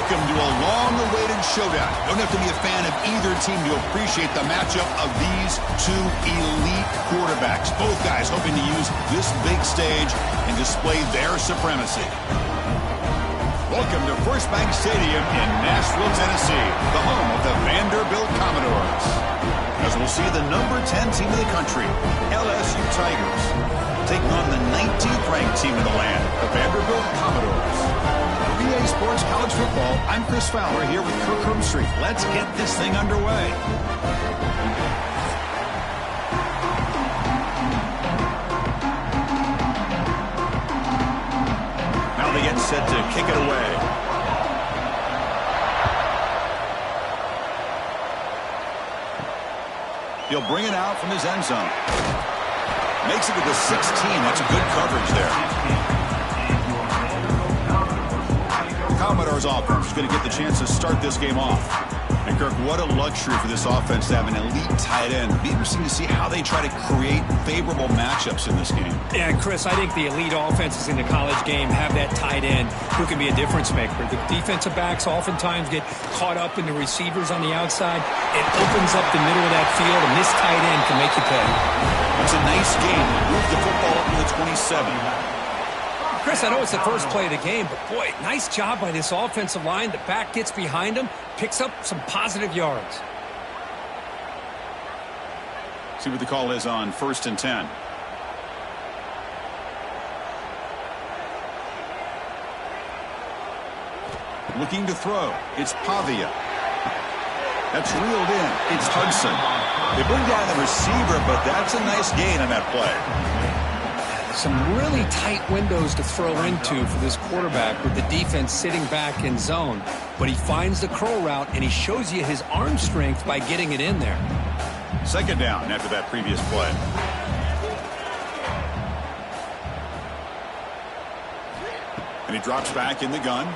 Welcome to a long-awaited showdown. Don't have to be a fan of either team to appreciate the matchup of these two elite quarterbacks. Both guys hoping to use this big stage and display their supremacy. Welcome to First Bank Stadium in Nashville, Tennessee, the home of the Vanderbilt Commodores. As we'll see the number 10 team in the country, LSU Tigers, taking on the 19th ranked team in the land, the Vanderbilt Commodores. VA Sports College Football, I'm Chris Fowler here with Kirk Herbstreit. Let's get this thing underway. Now they get set to kick it away. He'll bring it out from his end zone. Makes it to the 16. That's a good coverage there. Commodores offense is going to get the chance to start this game off. And Kirk, what a luxury for this offense to have an elite tight end. It'll be interesting to see how they try to create favorable matchups in this game. Yeah, Chris, I think the elite offenses in the college game have that tight end who can be a difference maker. The defensive backs oftentimes get caught up in the receivers on the outside. It opens up the middle of that field, and this tight end can make you pay. It's a nice game. Move the football up to the 27. Chris, I know it's the first play of the game, but boy, nice job by this offensive line. The back gets behind him, picks up some positive yards. See what the call is on 1st and 10. Looking to throw. It's Pavia. That's reeled in. It's Hudson. They bring down the receiver, but that's a nice gain on that play. Some really tight windows to throw into for this quarterback with the defense sitting back in zone. But he finds the curl route, and he shows you his arm strength by getting it in there. Second down after that previous play. And he drops back in the gun.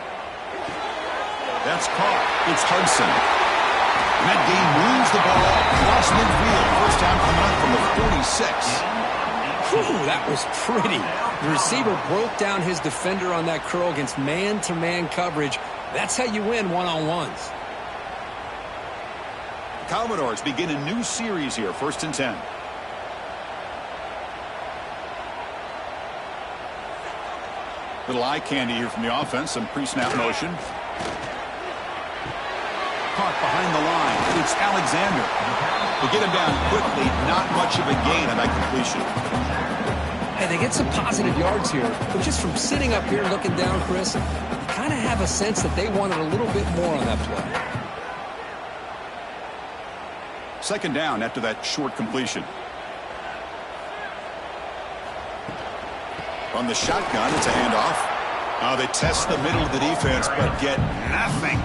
That's caught. It's Hudson. And that game moves the ball across midfield. First down coming up from the 46. Whew, that was pretty. The receiver broke down his defender on that curl against man-to-man coverage. That's how you win one-on-ones. Commodores begin a new series here, 1st and 10. Little eye candy here from the offense, some pre-snap motion. Caught behind the line. It's Alexander. To get him down quickly, not much of a gain on that completion. Hey, they get some positive yards here, but just from sitting up here looking down, Chris, you kind of have a sense that they wanted a little bit more on that play. Second down after that short completion. On the shotgun, it's a handoff. They test the middle of the defense, but get nothing.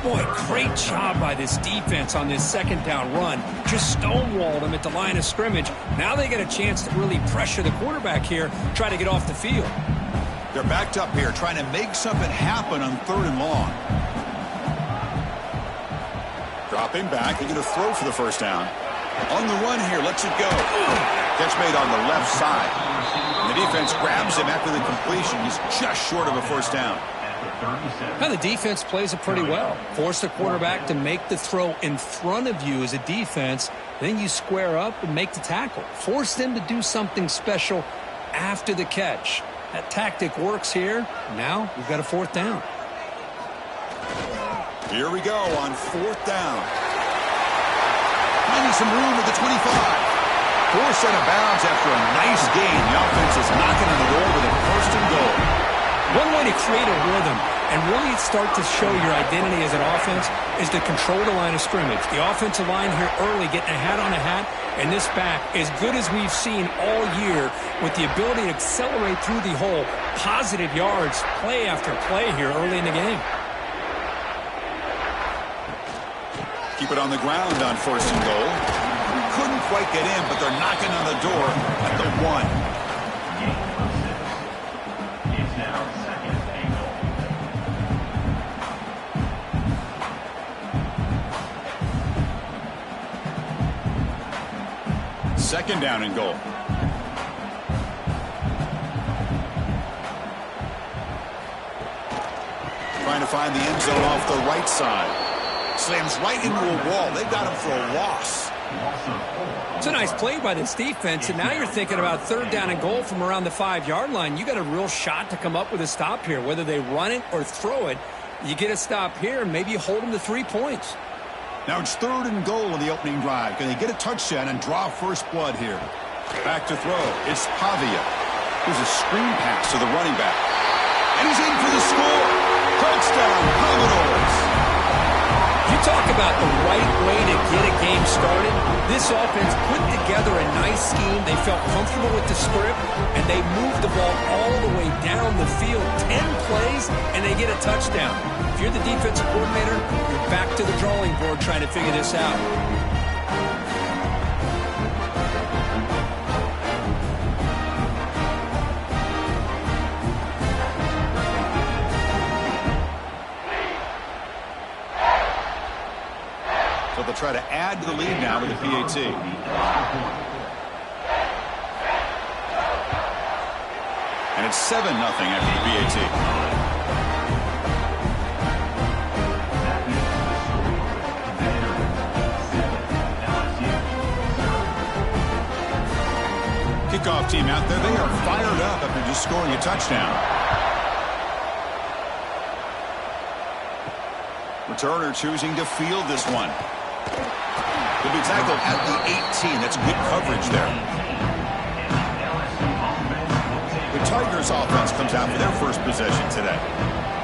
Boy, great job by this defense on this second down run. Just stonewalled them at the line of scrimmage. Now they get a chance to really pressure the quarterback here, try to get off the field. They're backed up here, trying to make something happen on 3rd and long. Dropping back, they're going to throw for the first down. On the run here, lets it go. Catch made on the left side. And the defense grabs him after the completion. He's just short of a first down. Now the defense plays it pretty well. Force the quarterback to make the throw in front of you as a defense. Then you square up and make the tackle. Force them to do something special after the catch. That tactic works here. Now we've got a 4th down. Here we go on 4th down. Finding some room at the 25. Forced out of bounds after a nice gain. The offense is knocking on the door with a 1st and goal. One way to create a rhythm and really start to show your identity as an offense is to control the line of scrimmage. The offensive line here early getting a hat on a hat, and this back, as good as we've seen all year, with the ability to accelerate through the hole. Positive yards, play after play here early in the game. Keep it on the ground on 1st and goal. Couldn't quite get in, but they're knocking on the door at the 1. Second down and goal. Trying to find the end zone off the right side. Slams right into a wall. They've got him for a loss. It's a nice play by this defense, and now you're thinking about third down and goal from around the 5-yard line. You got a real shot to come up with a stop here. Whether they run it or throw it, you get a stop here, and maybe you hold them to 3 points. Now it's third and goal in the opening drive. Can they get a touchdown and draw first blood here? Back to throw. It's Pavia. Here's a screen pass to the running back. And he's in for the score. Touchdown, Commodores. You talk about the right way to get a game started. This offense put together a nice scheme. They felt comfortable with the script, and they moved the ball all the way down the field. 10 plays, and they get a touchdown. If you're the defensive coordinator, you're back to the drawing board trying to figure this out. So they'll try to add to the lead now with the PAT. And it's 7-0 after the PAT. Kickoff team out there. They are fired up after just scoring a touchdown. Returner choosing to field this one. He'll be tackled at the 18. That's good coverage there. The Tigers offense comes out for their first possession today.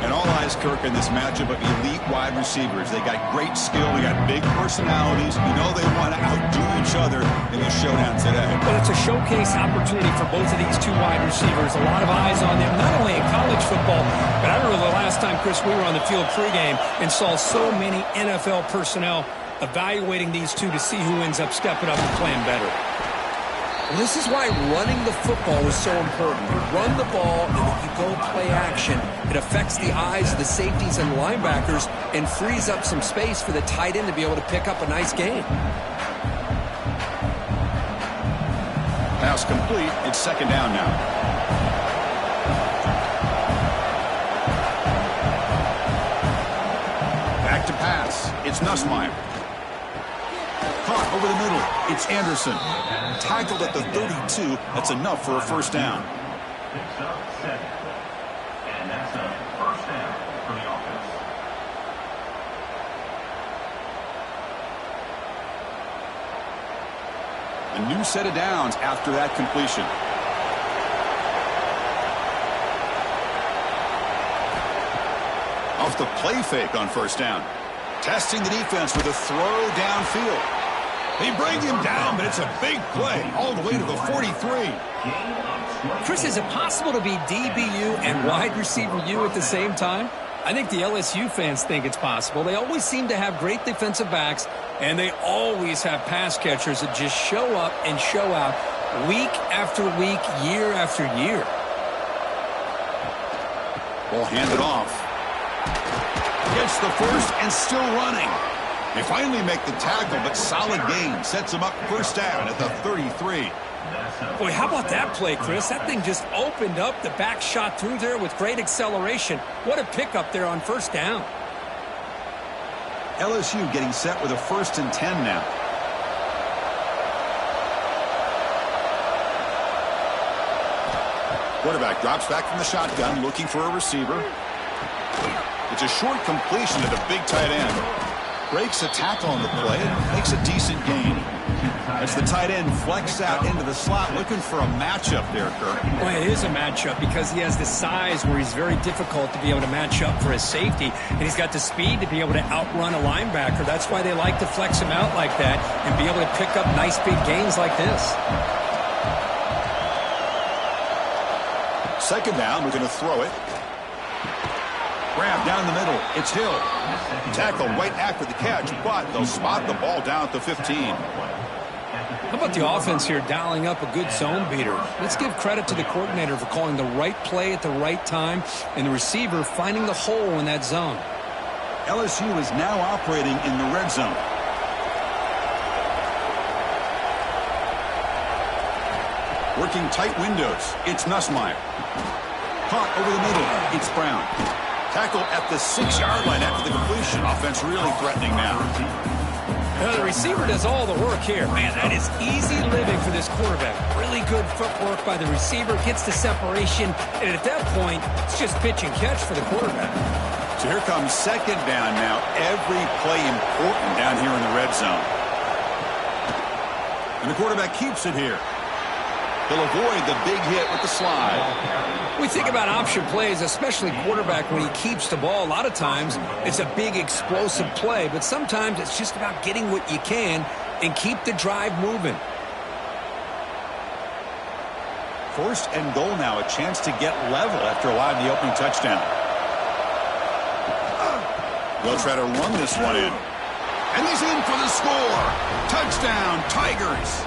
And all eyes, Kirk, in this matchup of elite wide receivers. They got great skill. They got big personalities. You know they want to outdo each other in this showdown today. Well, it's a showcase opportunity for both of these two wide receivers. A lot of eyes on them, not only in college football, but I remember the last time, Chris, we were on the field pregame and saw so many NFL personnel evaluating these two to see who ends up stepping up and playing better. Well, this is why running the football is so important. You run the ball, and then you go play action. It affects the eyes of the safeties and linebackers and frees up some space for the tight end to be able to pick up a nice gain. Pass complete. It's second down now. Back to pass. It's Nussmeier. Caught over the middle. It's Anderson. Tackled at the 32. That's enough for a first down. Picks up 7. And that's a first down for the offense. A new set of downs after that completion. Off the play fake on first down. Testing the defense with a throw downfield. They bring him down, but it's a big play all the way to the 43. Chris, is it possible to be DBU and wide receiver U at the same time? I think the LSU fans think it's possible. They always seem to have great defensive backs, and they always have pass catchers that just show up and show out week after week, year after year. Ball handed off. Gets the first and still running. They finally make the tackle, but solid gain sets them up first down at the 33. Boy, how about that play, Chris? That thing just opened up. The back shot through there with great acceleration. What a pickup there on first down. LSU getting set with a 1st and 10 now. Quarterback drops back from the shotgun, looking for a receiver. It's a short completion to the big tight end. Breaks a tackle on the play and makes a decent gain. As the tight end flexes out into the slot, looking for a matchup there, Kirk. Well, it is a matchup because he has the size where he's very difficult to be able to match up for his safety, and he's got the speed to be able to outrun a linebacker. That's why they like to flex him out like that and be able to pick up nice big gains like this. Second down, we're going to throw it. Grab down the middle. It's Hill. Tackle right after the catch, but they'll spot the ball down at the 15. How about the offense here dialing up a good zone beater? Let's give credit to the coordinator for calling the right play at the right time and the receiver finding the hole in that zone. LSU is now operating in the red zone. Working tight windows. It's Nussmeier. Caught over the middle. It's Brown. Tackle at the 6-yard line after the completion. Offense really threatening now. The receiver does all the work here. Man, that is easy living for this quarterback. Really good footwork by the receiver. Gets the separation. And at that point, it's just pitch and catch for the quarterback. So here comes second down now. Every play important down here in the red zone. And the quarterback keeps it here. He'll avoid the big hit with the slide. We think about option plays, especially quarterback, when he keeps the ball. A lot of times, it's a big explosive play, but sometimes it's just about getting what you can and keep the drive moving. First and goal now, a chance to get level after allowing the opening touchdown. They'll try to run this one in. And he's in for the score. Touchdown, Tigers.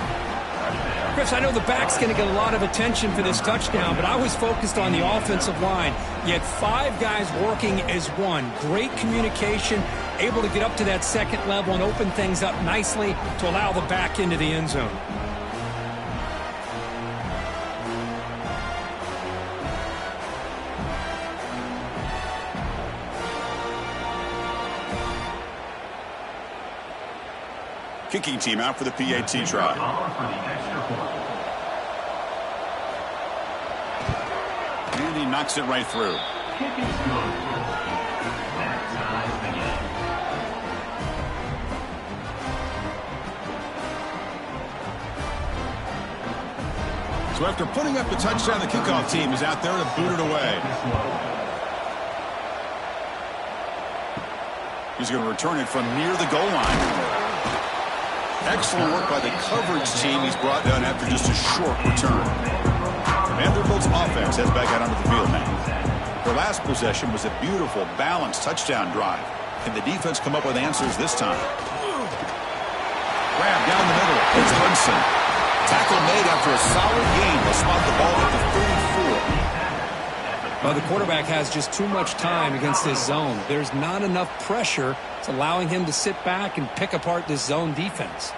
Chris, I know the back's going to get a lot of attention for this touchdown, but I was focused on the offensive line. You had 5 guys working as one. Great communication, able to get up to that second level and open things up nicely to allow the back into the end zone. Kicking team out for the PAT try. And he knocks it right through. So after putting up the touchdown, the kickoff team is out there to boot it away. He's going to return it from near the goal line. Excellent work by the coverage team. He's brought down after just a short return. Vanderbilt's offense heads back out onto the field now. Their last possession was a beautiful, balanced touchdown drive. Can the defense come up with answers this time? Grab down the middle. It's Hudson. Tackle made after a solid gain. They'll spot the ball at the 34. Well, the quarterback has just too much time against this zone. There's not enough pressure. It's allowing him to sit back and pick apart this zone defense.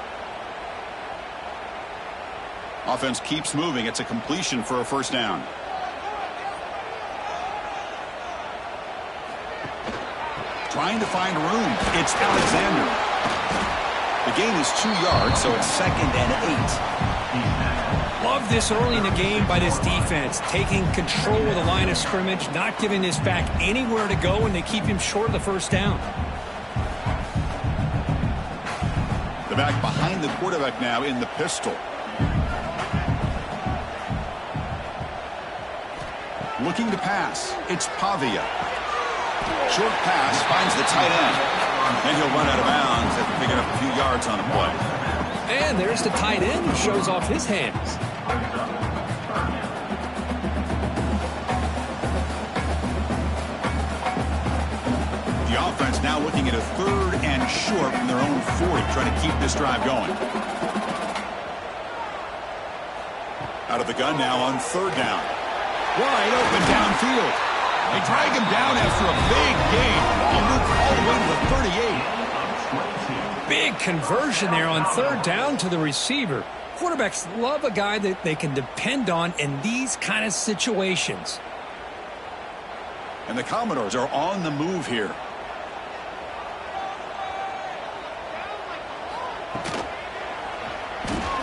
Offense keeps moving. It's a completion for a first down. Trying to find room. It's Alexander. The gain is 2 yards, so it's 2nd and 8. Love this early in the game by this defense, taking control of the line of scrimmage, not giving this back anywhere to go, and they keep him short of the first down. The back behind the quarterback now in the pistol. Looking to pass. It's Pavia. Short pass finds the tight end. And he'll run out of bounds after picking up a few yards on the play. And there's the tight end who shows off his hands. The offense now looking at a 3rd and short from their own 40, trying to keep this drive going. Out of the gun now on 3rd down. Wide open downfield. They drag him down after a big gain. He moved all the way to the 38. Big conversion there on 3rd down to the receiver. Quarterbacks love a guy that they can depend on in these kind of situations. And the Commodores are on the move here.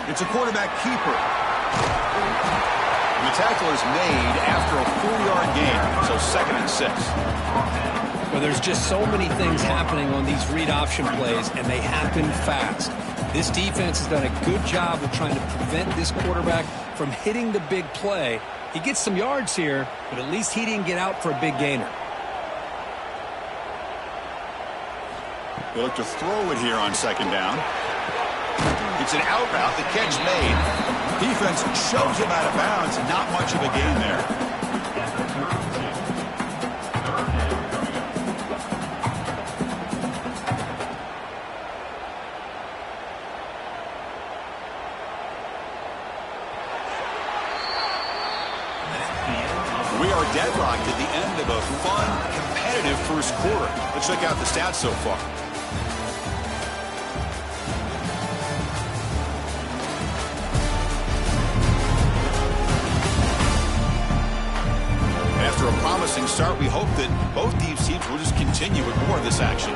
It's a quarterback keeper. And the tackle is made after a 4-yard gain, so 2nd and 6. Well, there's just so many things happening on these read option plays, and they happen fast. This defense has done a good job of trying to prevent this quarterback from hitting the big play. He gets some yards here, but at least he didn't get out for a big gainer. They look to throw it here on 2nd down. It's an out route. The catch made. Defense shoves him out of bounds. Not much of a gain there. We are deadlocked at the end of a fun, competitive first quarter. Let's check out the stats so far. after a promising start, we hope that both these teams will just continue with more of this action.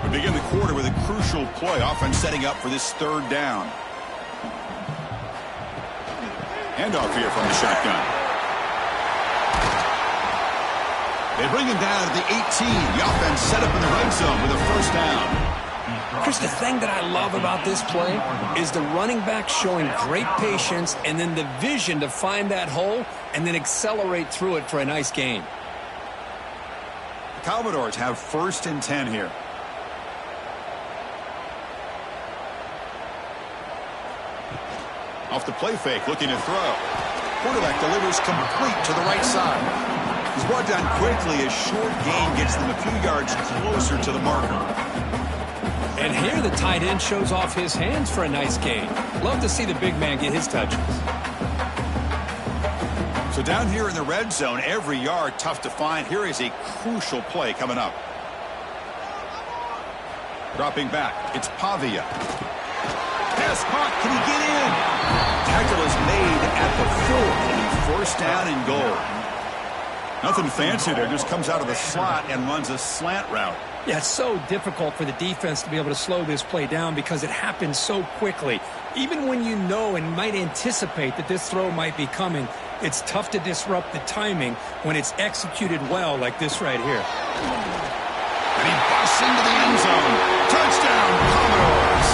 We begin the quarter with a crucial play, offense setting up for this third down. Handoff here from the shotgun. They bring him down at the 18. The offense set up in the red zone with a first down. Chris, the thing that I love about this play is the running back showing great patience and then the vision to find that hole and then accelerate through it for a nice gain. The Commodores have 1st and 10 here. Off the play fake, looking to throw. Quarterback delivers complete to the right side. He's brought down quickly as short gain gets them a few yards closer to the marker. And here the tight end shows off his hands for a nice gain. Love to see the big man get his touches. So down here in the red zone, every yard tough to find. Here is a crucial play coming up. Dropping back, it's Pavia. Pass caught, can he get in? Tackle is made at the 4, and 1st down and goal. Nothing fancy there, just comes out of the slot and runs a slant route. Yeah, it's so difficult for the defense to be able to slow this play down because it happens so quickly. Even when you know and might anticipate that this throw might be coming, it's tough to disrupt the timing when it's executed well like this right here. And he busts into the end zone. Touchdown, Commodores!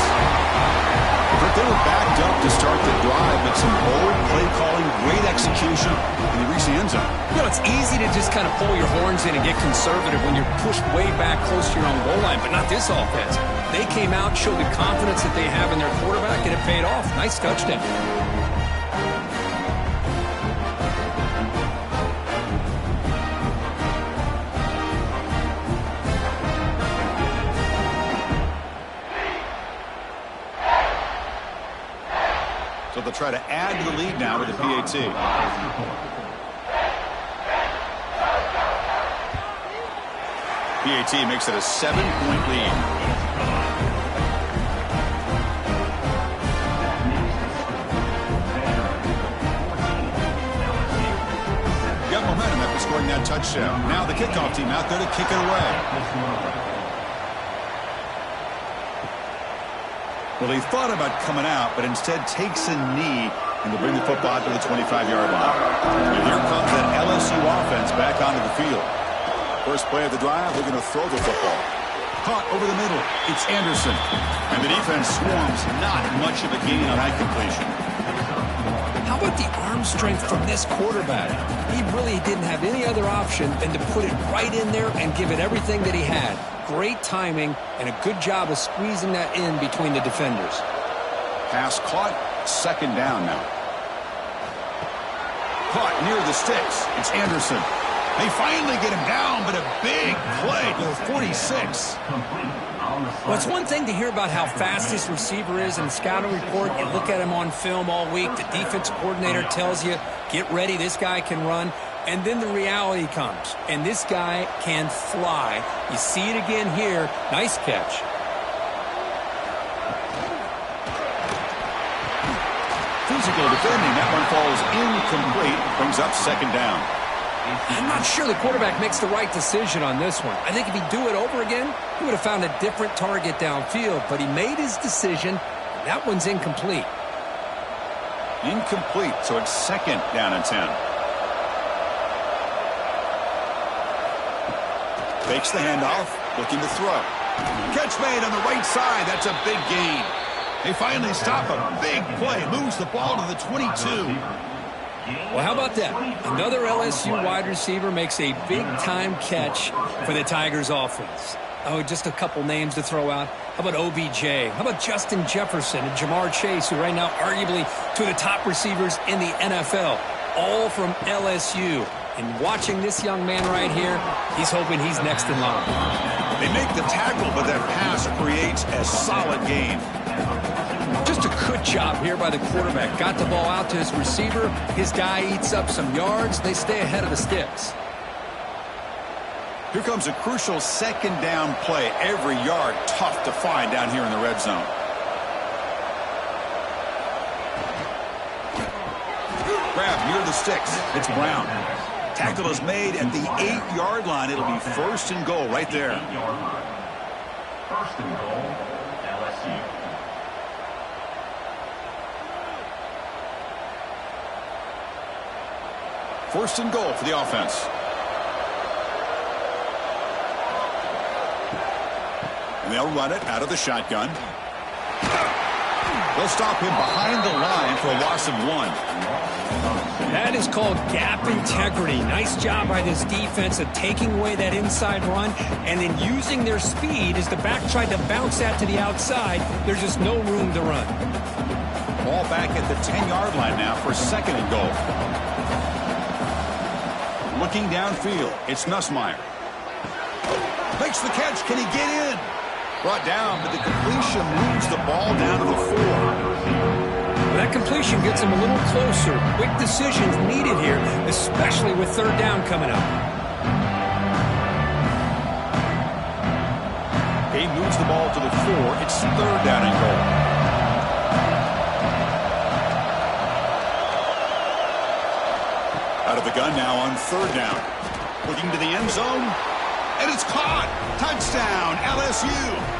But they were backed up to start the drive, but some bold play calling, great execution, and they reached the end zone. You know, it's easy to just kind of pull your horns in and get conservative when you're pushed way back close to your own goal line, but not this offense. They came out, showed the confidence that they have in their quarterback, and it paid off. Nice touchdown. So they'll try to add to the lead now with the PAT. PAT makes it a 7-point lead. Got momentum after scoring that touchdown. Now the kickoff team out there to kick it away. Well, he thought about coming out, but instead takes a knee and will bring the football to the 25-yard line. And here comes that LSU offense back onto the field. First play of the drive, they're going to throw the football. Caught over the middle. It's Anderson. And the defense swarms. Not much of a gain on that completion. How about the arm strength from this quarterback? He really didn't have any other option than to put it right in there and give it everything that he had. Great timing and a good job of squeezing that in between the defenders. Pass caught. 2nd down now. Caught near the sticks. It's Anderson. They finally get him down, but a big play to the 46. Well, it's one thing to hear about how fast this receiver is in the scouting report. You look at him on film all week. The defense coordinator tells you, get ready, this guy can run. And then the reality comes, and this guy can fly. You see it again here. Nice catch. Physical defending. That one falls incomplete. Brings up 2nd down. I'm not sure the quarterback makes the right decision on this one. I think if he'd do it over again, he would have found a different target downfield. But he made his decision. That one's incomplete. Incomplete, so it's 2nd down and 10. Fakes the handoff, looking to throw. Catch made on the right side. That's a big gain. They finally stop a big play. Moves the ball to the 22. Well, how about that? Another LSU wide receiver makes a big-time catch for the Tigers offense. Oh, just a couple names to throw out. How about OBJ? How about Justin Jefferson and Jamar Chase, who right now arguably two of the top receivers in the NFL, all from LSU. And watching this young man right here, he's hoping he's next in line. They make the tackle, but that pass creates a solid gain. Just a good job here by the quarterback. Got the ball out to his receiver. His guy eats up some yards. They stay ahead of the sticks. Here comes a crucial 2nd down play. Every yard tough to find down here in the red zone. Grab near the sticks. It's Brown. Tackle is made at the 8-yard line. It'll be first and goal right there. 8-yard line. First and goal, LSU. First and goal for the offense. And they'll run it out of the shotgun. They'll stop him behind the line for a loss of 1. That is called gap integrity. Nice job by this defense of taking away that inside run and then using their speed as the back tried to bounce that to the outside. There's just no room to run. Ball back at the 10-yard line now for second and goal. Looking downfield, it's Nussmeier. Makes the catch. Can he get in? Brought down, but the completion moves the ball down to the 4. That completion gets him a little closer. Quick decisions needed here, especially with third down coming up. He moves the ball to the 4. It's third down and goal. Out of the gun now on third down. Looking to the end zone. And it's caught. Touchdown, LSU.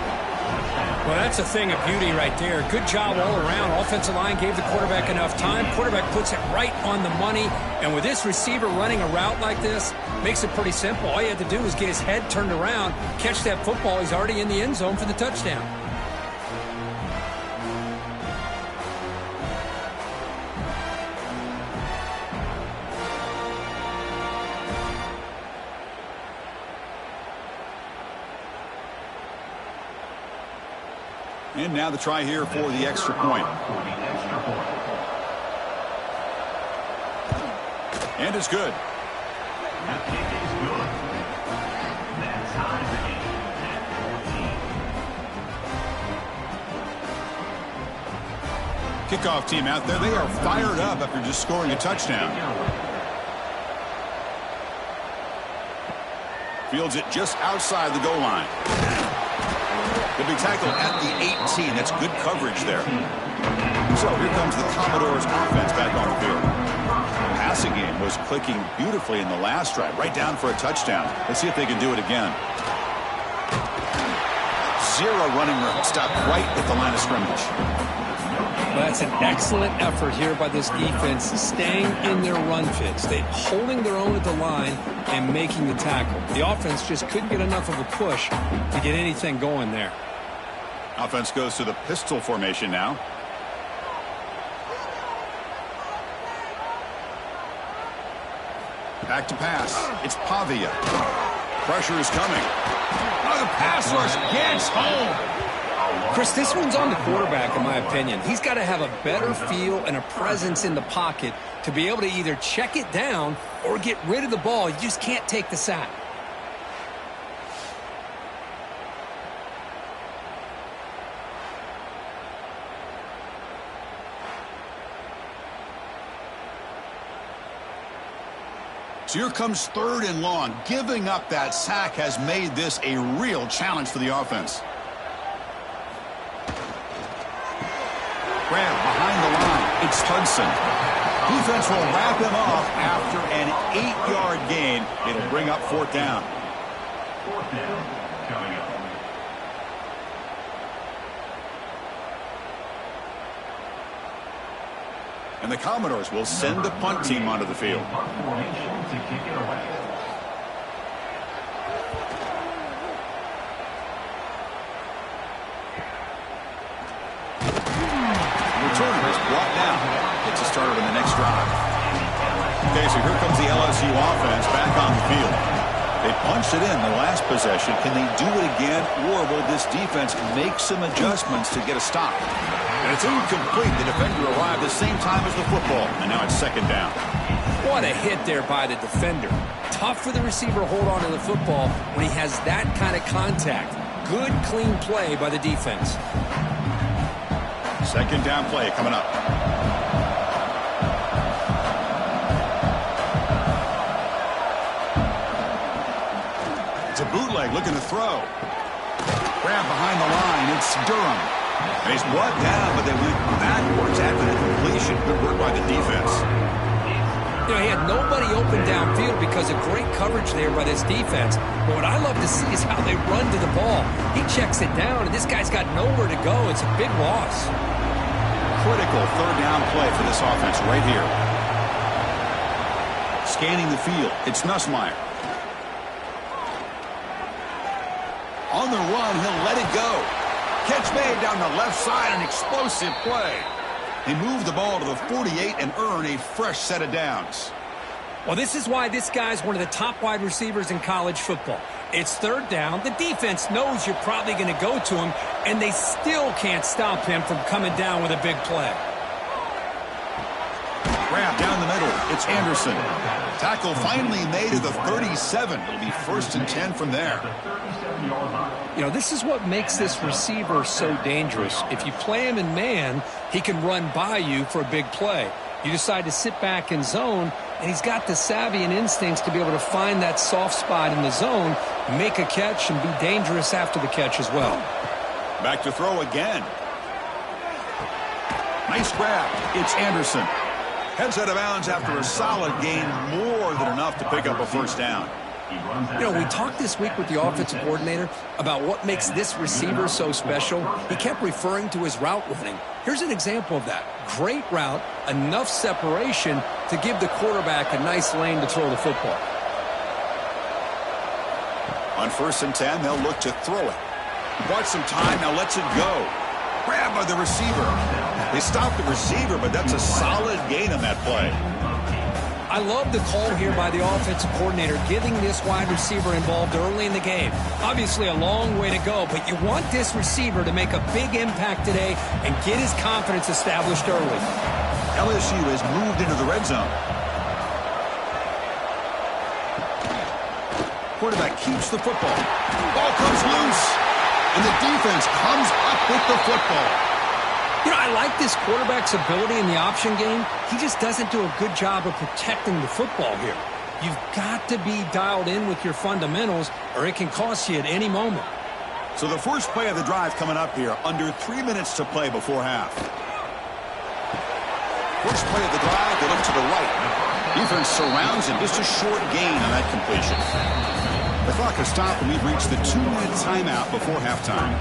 Well, that's a thing of beauty right there. Good job all around. Offensive line gave the quarterback enough time. Quarterback puts it right on the money. And with this receiver running a route like this, makes it pretty simple. All you have to do is get his head turned around, catch that football. He's already in the end zone for the touchdown. And now the try here for the extra point. And it's good. The kick is good. That ties the game at 14. Kickoff team out there. They are fired up after just scoring a touchdown. Fields it just outside the goal line. He'll be tackled at the 18. That's good coverage there. So here comes the Commodores offense back on the field. The passing game was clicking beautifully in the last drive, right down for a touchdown. Let's see if they can do it again. 0 running room. Stop right at the line of scrimmage. Well, that's an excellent effort here by this defense, staying in their run fits. They holding their own at the line and making the tackle. The offense just couldn't get enough of a push to get anything going there. Offense goes to the pistol formation now. Back to pass. It's Pavia. Pressure is coming. Oh, the pass rush gets home. Chris, this one's on the quarterback, in my opinion. He's got to have a better feel and a presence in the pocket to be able to either check it down or get rid of the ball. You just can't take the sack. So here comes third and long. Giving up that sack has made this a real challenge for the offense. Grab behind the line. It's Hudson. Defense will wrap him off after an 8-yard gain. It'll bring up fourth down. Fourth down coming up. And the Commodores will send the punt team onto the field. Punt formation to kick it away. Returner is brought down. Gets us started on the next drive. Okay, so here comes the LSU offense back on the field. They punched it in the last possession. Can they do it again, or will this defense make some adjustments to get a stop? And it's incomplete. The defender arrived the same time as the football, and now it's second down. What a hit there by the defender. Tough for the receiver to hold on to the football when he has that kind of contact. Good, clean play by the defense. Second down play coming up. It's a bootleg looking to throw. Grab behind the line. It's Durham. And he's brought down, but they went backwards after the completion. Good work by the defense. You know, he had nobody open downfield because of great coverage there by this defense. But what I love to see is how they run to the ball. He checks it down, and this guy's got nowhere to go. It's a big loss. Critical third down play for this offense right here. Scanning the field, it's Nussmeier. On the run, he'll let it go. Catch made down the left side, an explosive play. They move the ball to the 48 and earn a fresh set of downs. Well, this is why this guy's one of the top wide receivers in college football. It's third down. The defense knows you're probably going to go to him, and they still can't stop him from coming down with a big play. Grab down the middle. It's Anderson. Tackle finally made at the 37. It'll be 1st and 10 from there. You know, this is what makes this receiver so dangerous. If you play him in man, he can run by you for a big play. You decide to sit back in zone, and he's got the savvy and instincts to be able to find that soft spot in the zone, make a catch, and be dangerous after the catch as well. Back to throw again. Nice grab. It's Anderson. Heads out of bounds after a solid gain, more than enough to pick up a first down. You know, we talked this week with the offensive coordinator about what makes this receiver so special. He kept referring to his route running. Here's an example of that. Great route, enough separation to give the quarterback a nice lane to throw the football. On 1st and 10, they'll look to throw it. Bought some time, now lets it go. Grab by the receiver. They stop the receiver, but that's a solid gain on that play. I love the call here by the offensive coordinator, getting this wide receiver involved early in the game. Obviously a long way to go, but you want this receiver to make a big impact today and get his confidence established early. LSU has moved into the red zone. Quarterback keeps the football. Ball comes loose, and the defense comes up with the football. You know, I like this quarterback's ability in the option game. He just doesn't do a good job of protecting the football here. You've got to be dialed in with your fundamentals, or it can cost you at any moment. So the first play of the drive coming up here, under 3 minutes to play before half. First play of the drive, they look to the right. Defense surrounds him, just a short gain on that completion. The clock has stopped, and we've reached the 2-minute timeout before halftime.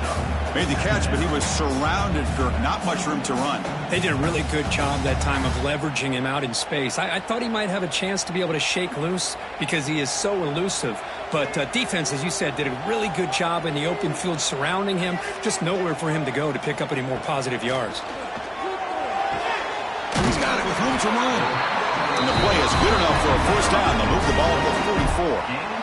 Made the catch, but he was surrounded, Kirk. Not much room to run. They did a really good job that time of leveraging him out in space. I thought he might have a chance to be able to shake loose because he is so elusive. But defense, as you said, did a really good job in the open field surrounding him. Just nowhere for him to go to pick up any more positive yards. He's got it with room to run. And the play is good enough for a first down. They'll move the ball to the 44.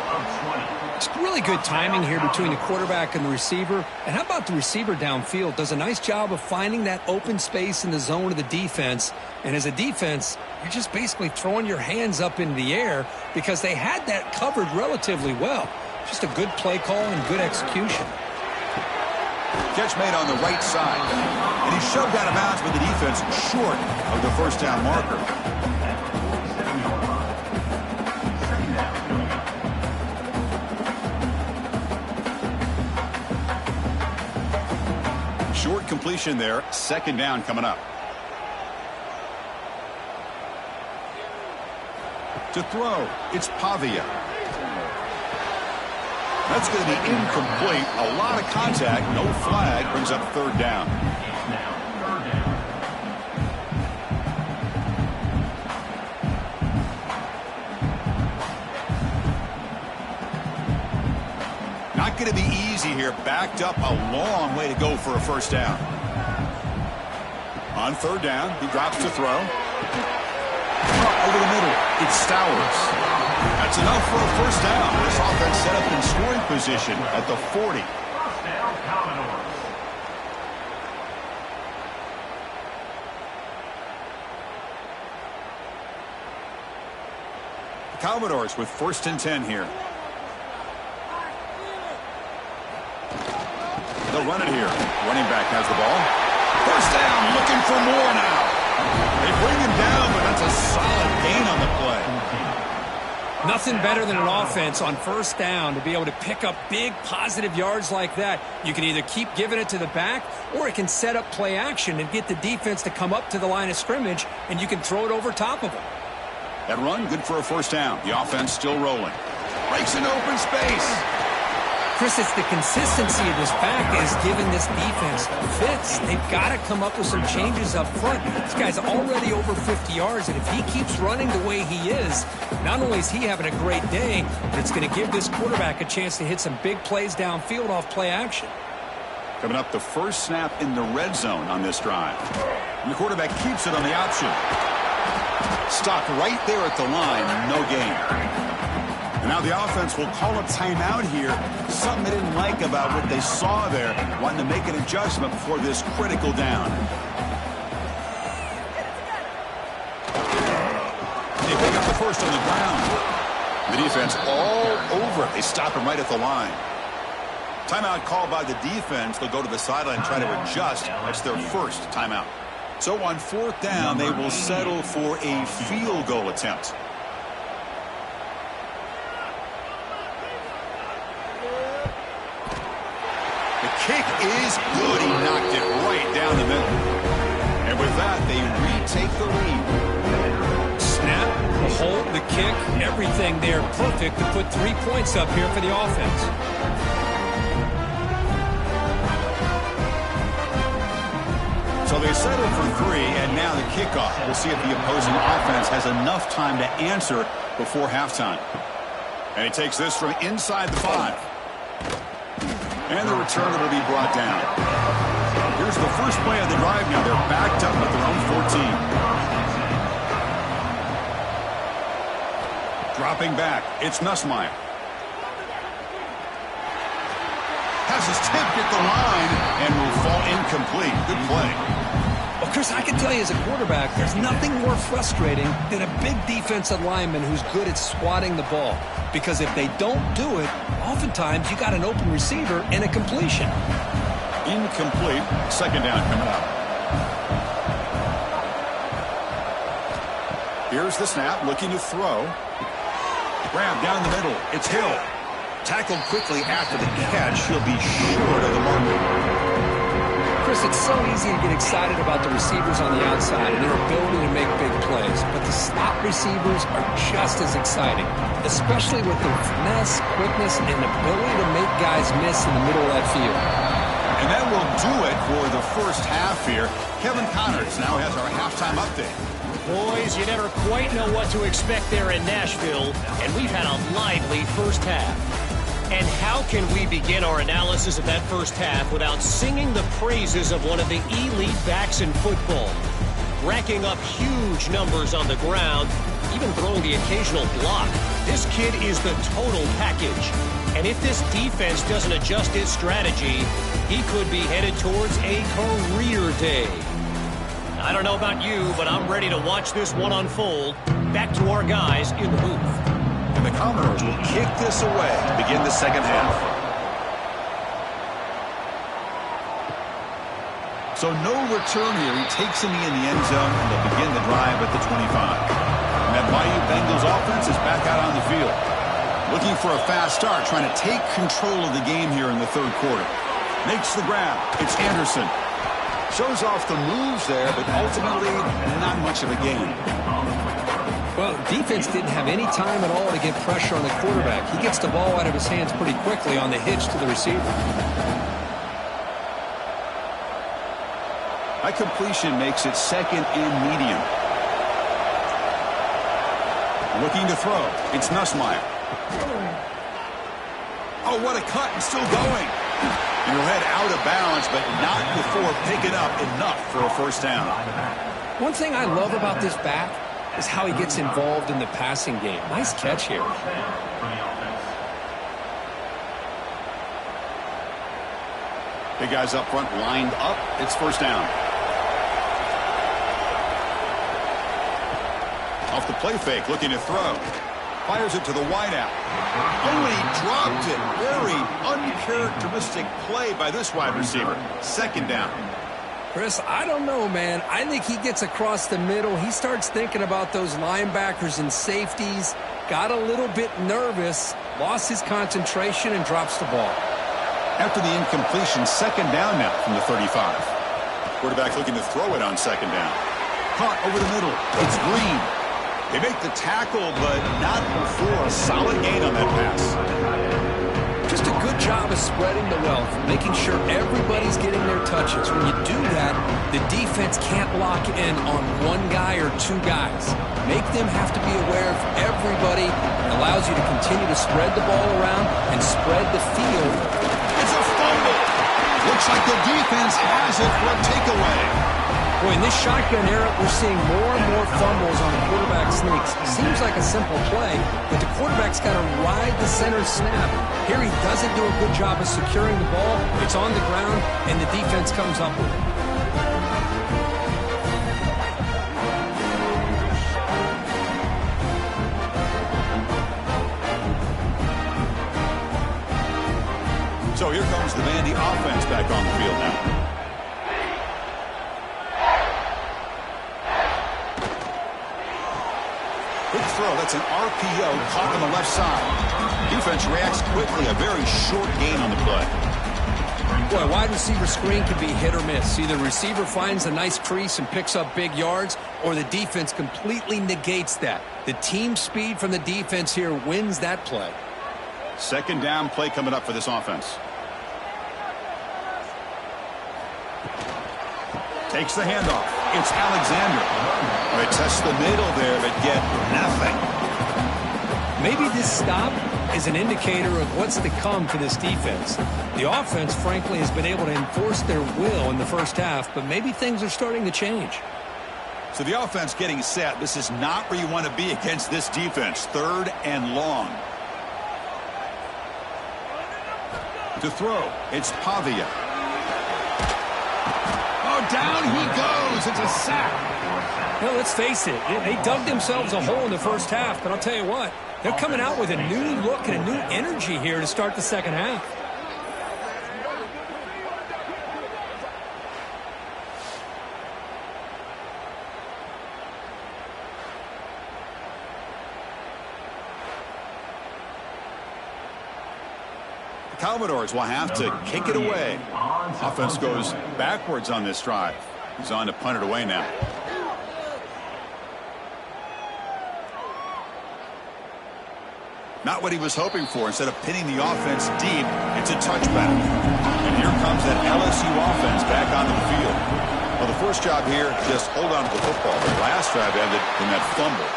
It's really good timing here between the quarterback and the receiver. And how about the receiver downfield? Does a nice job of finding that open space in the zone of the defense. And as a defense, you're just basically throwing your hands up in the air because they had that covered relatively well. Just a good play call and good execution. Catch made on the right side. And he shoved out of bounds with the defense short of the first down marker. Short completion there. 2nd down coming up. To throw, it's Pavia. That's going to be incomplete. A lot of contact. No flag. Brings up 3rd down. Not going to be easy here. Backed up a long way to go for a first down. On 3rd down, he drops to throw. Over the middle, it's Stowers. That's enough for a first down. This offense set up in scoring position at the 40. First down, Commodores. The Commodores with 1st and 10 here. They'll run it here. Running back has the ball. First down, looking for more now. They bring him down, but that's a solid gain on the play. Nothing better than an offense on 1st down to be able to pick up big positive yards like that. You can either keep giving it to the back, or it can set up play action and get the defense to come up to the line of scrimmage, and you can throw it over top of them. That run, good for a first down. The offense still rolling. Breaks in open space. Chris, it's the consistency of this back is giving this defense fits. They've got to come up with some changes up front. This guy's already over 50 yards, and if he keeps running the way he is, not only is he having a great day, but it's going to give this quarterback a chance to hit some big plays downfield off play action. Coming up, the first snap in the red zone on this drive. And the quarterback keeps it on the option. Stopped right there at the line, no gain. And now the offense will call a timeout here. Something they didn't like about what they saw there. Wanting to make an adjustment before this critical down. They pick up the first on the ground. The defense all over it. They stop him right at the line. Timeout called by the defense. They'll go to the sideline and try to adjust. That's their first timeout. So on fourth down, they will settle for a field goal attempt. Kick is good. He knocked it right down the middle. And with that, they retake the lead. Snap, the hold, the kick, everything there perfect to put 3 points up here for the offense. So they settle for 3, and now the kickoff. We'll see if the opposing offense has enough time to answer before halftime. And he takes this from inside the 5. And the return will be brought down. Here's the first play of the drive now. They're backed up at their own 14. Dropping back, it's Nussmeier. Has his tipped at the line and will fall incomplete. Good play. Well, Chris, I can tell you as a quarterback, there's nothing more frustrating than a big defensive lineman who's good at swatting the ball. Because if they don't do it, oftentimes you got an open receiver and a completion. Incomplete. Second down coming up. Here's the snap, looking to throw. Grab down the middle. It's Hill. Tackled quickly after the catch. He'll be short of the marker. Chris, it's so easy to get excited about the receivers on the outside and their ability to make big plays, but the slot receivers are just as exciting, especially with their finesse, quickness, and ability to make guys miss in the middle of that field. And that will do it for the first half here. Kevin Connors now has our halftime update. Boys, you never quite know what to expect there in Nashville, and we've had a lively first half. And how can we begin our analysis of that first half without singing the praises of one of the elite backs in football? Racking up huge numbers on the ground, even throwing the occasional block. This kid is the total package. And if this defense doesn't adjust its strategy, he could be headed towards a career day. I don't know about you, but I'm ready to watch this one unfold. Back to our guys in the booth. And the Commodores will kick this away to begin the second half. So no return here. He takes him in the end zone, and they'll begin the drive at the 25. And that Bayou Bengals offense is back out on the field. Looking for a fast start, trying to take control of the game here in the third quarter. Makes the grab. It's Anderson. Shows off the moves there, but ultimately not much of a gain. Well, defense didn't have any time at all to get pressure on the quarterback. He gets the ball out of his hands pretty quickly on the hitch to the receiver. That completion makes it second and medium. Looking to throw. It's Nussmeier. Oh, what a cut, and still going. And he'll head out of bounds, but not before picking up enough for a first down. One thing I love about this back is how he gets involved in the passing game. Nice catch here. Big guys up front lined up. It's first down. Off the play fake, looking to throw. Fires it to the wideout. Oh, and he dropped it. Very uncharacteristic play by this wide receiver. Second down. Chris, I don't know, man. I think he gets across the middle. He starts thinking about those linebackers and safeties. Got a little bit nervous. Lost his concentration and drops the ball. After the incompletion, second down now from the 35. Quarterback looking to throw it on second down. Caught over the middle. It's Green. They make the tackle, but not before a solid gain on that pass. Just a good job of spreading the wealth, making sure everybody's getting their touches. When you do that, the defense can't lock in on one guy or two guys. Make them have to be aware of everybody. It allows you to continue to spread the ball around and spread the field. It's a fumble. Looks like the defense has it for a takeaway. Boy, in this shotgun era, we're seeing more and more fumbles on the quarterback sneaks. Seems like a simple play, but the quarterback's got to ride the center snap. Here he doesn't do a good job of securing the ball. It's on the ground, and the defense comes up with it. So here comes the Vandy offense back on the field now. Quick throw. That's an RPO caught on the left side. Defense reacts quickly. A very short gain on the play. Boy, wide receiver screen can be hit or miss. Either the receiver finds a nice crease and picks up big yards, or the defense completely negates that. The team speed from the defense here wins that play. Second down play coming up for this offense. Takes the handoff. It's Alexander. They test the middle there, but get nothing. Maybe this stop is an indicator of what's to come for this defense. The offense, frankly, has been able to enforce their will in the first half, but maybe things are starting to change. So the offense getting set. This is not where you want to be against this defense. Third and long. To throw, it's Pavia. Oh, down he goes. It's a sack. Well, let's face it. They dug themselves a hole in the first half, but I'll tell you what. They're coming out with a new look and a new energy here to start the second half. The Commodores will have to kick it away. Offense goes backwards on this drive. He's on to punt it away now. Not what he was hoping for. Instead of pinning the offense deep, it's a touchback. And here comes that LSU offense back onto the field. Well, the first job here, just hold on to the football. The last drive ended in that fumble.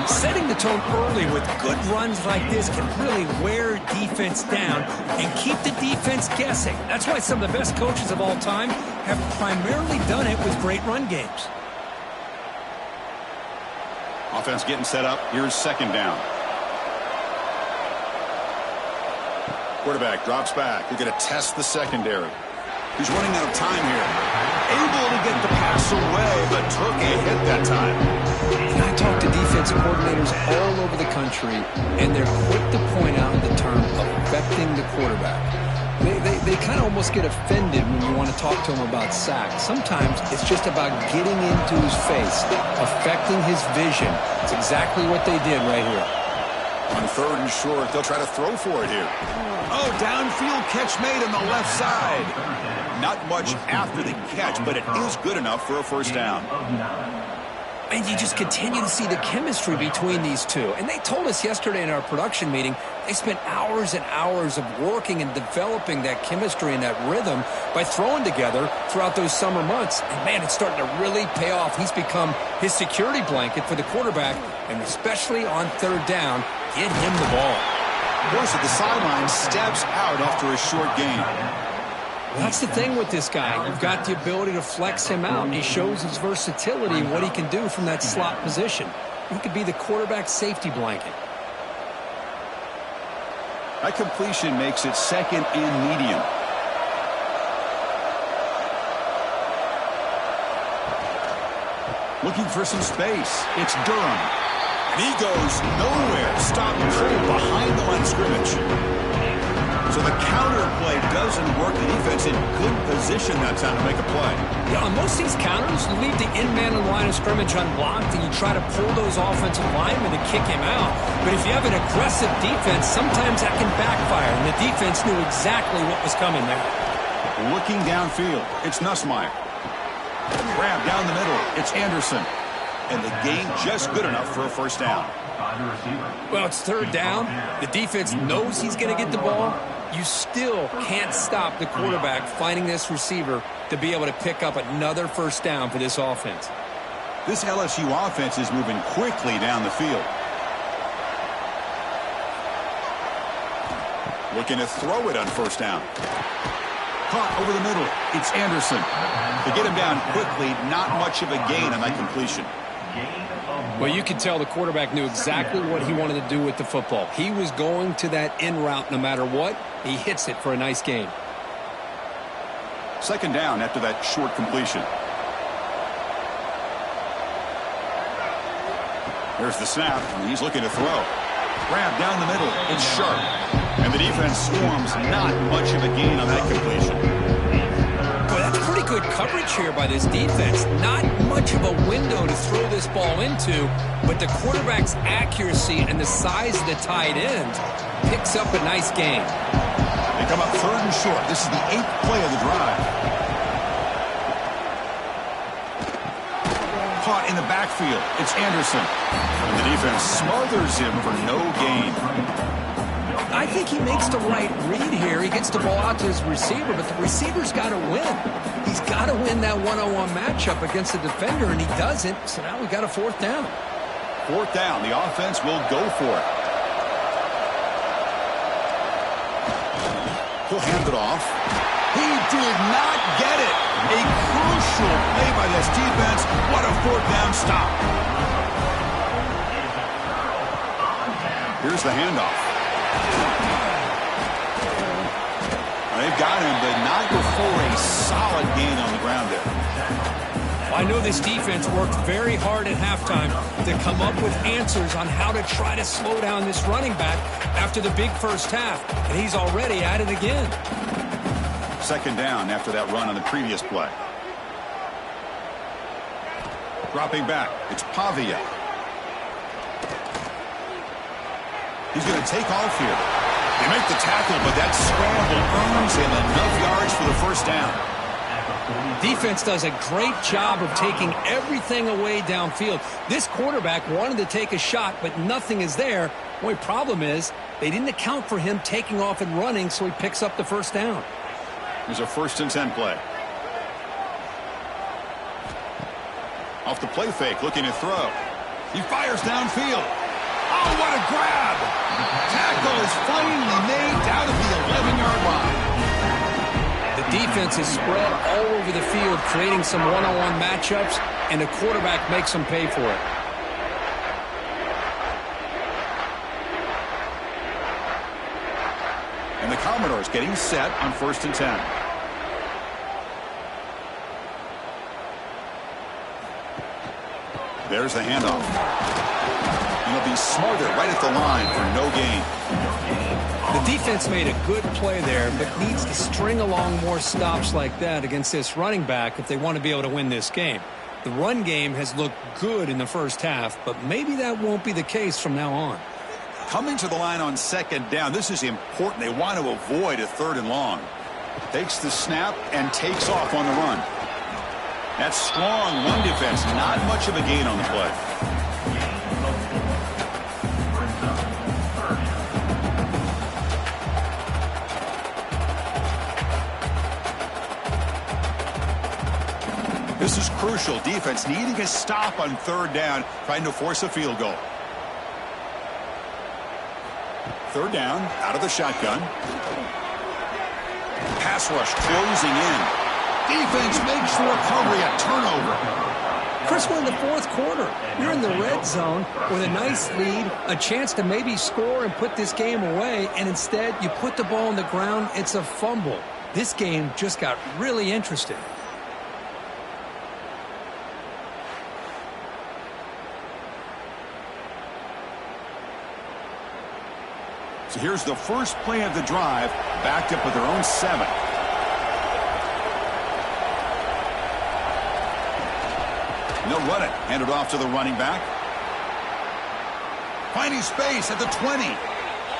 Setting the tone early with good runs like this can really wear defense down and keep the defense guessing. That's why some of the best coaches of all time have primarily done it with great run games. Offense getting set up. Here's second down. Quarterback drops back. They're going to test the secondary. He's running out of time here. Able to get the pass away, but took a hit that time. And I talk to defensive coordinators all over the country, and they're quick to point out the term affecting the quarterback. They kind of almost get offended when you want to talk to them about sacks. Sometimes it's just about getting into his face, affecting his vision. It's exactly what they did right here. On third and short, they'll try to throw for it here. Oh, downfield catch made on the left side. Not much after the catch, but it is good enough for a first down. And you just continue to see the chemistry between these two. And they told us yesterday in our production meeting, they spent hours and hours of working and developing that chemistry and that rhythm by throwing together throughout those summer months. And, man, it's starting to really pay off. He's become his security blanket for the quarterback, and especially on third down, get him the ball. Goes to the sideline, steps out after a short gain. Well, that's the thing with this guy. You've got the ability to flex him out, and he shows his versatility and what he can do from that slot position. He could be the quarterback's safety blanket. That completion makes it second and medium. Looking for some space. It's Durham. And he goes nowhere. Stop cold behind the line of scrimmage. So the counter play doesn't work. The defense in good position that time to make a play. Yeah, on most of these counters, you leave the in-man in the line of scrimmage unblocked, and you try to pull those offensive linemen to kick him out. But if you have an aggressive defense, sometimes that can backfire, and the defense knew exactly what was coming there. Looking downfield, it's Nussmeier. Grab down the middle, it's Anderson. and the gain just good enough for a first down. Well, it's third down. The defense knows he's going to get the ball. You still can't stop the quarterback finding this receiver to be able to pick up another first down for this offense. This LSU offense is moving quickly down the field. Looking to throw it on first down. Caught over the middle. It's Anderson. To get him down quickly, not much of a gain on that completion. Well, you can tell the quarterback knew exactly what he wanted to do with the football. He was going to that in route no matter what. He hits it for a nice gain. Second down after that short completion. There's the snap, and he's looking to throw. Grab down the middle. It's sharp. And the defense swarms. Not much of a gain on that completion. Boy, that's pretty good coverage here by this defense. Not much of a window to throw this ball into, but the quarterback's accuracy and the size of the tight end picks up a nice gain. They come up third and short. This is the 8th play of the drive. Caught in the backfield. It's Anderson. And the defense smothers him for no gain. I think he makes the right read here. He gets the ball out to his receiver, but the receiver's got to win. He's got to win that one-on-one matchup against the defender, and he doesn't. So now we got a fourth down. Fourth down. The offense will go for it. He'll hand it off. He did not get it. A crucial play by this defense. What a fourth down stop. Here's the handoff. They've got him, but not before a solid gain on the ground there. I know this defense worked very hard at halftime to come up with answers on how to try to slow down this running back after the big first half, and he's already at it again. Second down after that run on the previous play. Dropping back, it's Pavia. He's going to take off here. They make the tackle, but that scramble earns him enough yards for the first down. Defense does a great job of taking everything away downfield. This quarterback wanted to take a shot, but nothing is there. The only problem is they didn't account for him taking off and running, so he picks up the first down. Here's a 1st and 10 play. Off the play fake, looking to throw. He fires downfield. Oh, what a grab! Tackle is finally made down at the 11-yard line. The defense is spread all over the field, creating some one-on-one matchups, and the quarterback makes them pay for it. And the Commodores getting set on 1st and 10. There's the handoff. He'll be smarter right at the line for no gain. The defense made a good play there, but needs to string along more stops like that against this running back if they want to be able to win this game. The run game has looked good in the first half, but maybe that won't be the case from now on. Coming to the line on second down, this is important. They want to avoid a 3rd and long. Takes the snap and takes off on the run. That strong run defense, not much of a gain on the play. This is crucial. Defense needing a stop on 3rd down, trying to force a field goal. 3rd down, out of the shotgun. Pass rush closing in. Defense makes the recovery, a turnover. Chris, we're in the 4th quarter. You're in the red zone with a nice lead, a chance to maybe score and put this game away, and instead you put the ball on the ground. It's a fumble. This game just got really interesting. So here's the first play of the drive, backed up with their own 7. They'll run it. Hand it off to the running back. Finding space at the 20.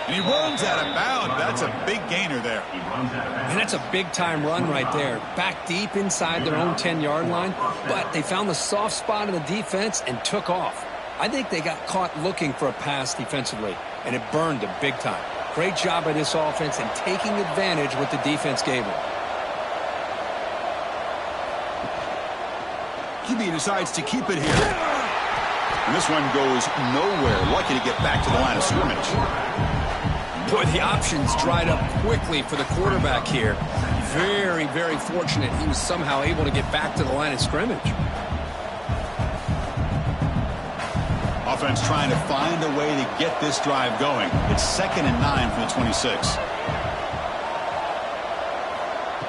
And he runs out of bounds. That's a big gainer there. And that's a big-time run right there. Back deep inside their own 10-yard line, but they found the soft spot in the defense and took off. I think they got caught looking for a pass defensively, and it burned them big time. Great job by this offense in taking advantage what the defense gave them. QB decides to keep it here. And this one goes nowhere. Lucky to get back to the line of scrimmage. Boy, the options dried up quickly for the quarterback here. Very, very fortunate he was somehow able to get back to the line of scrimmage. Offense trying to find a way to get this drive going. It's 2nd and 9 from the 26.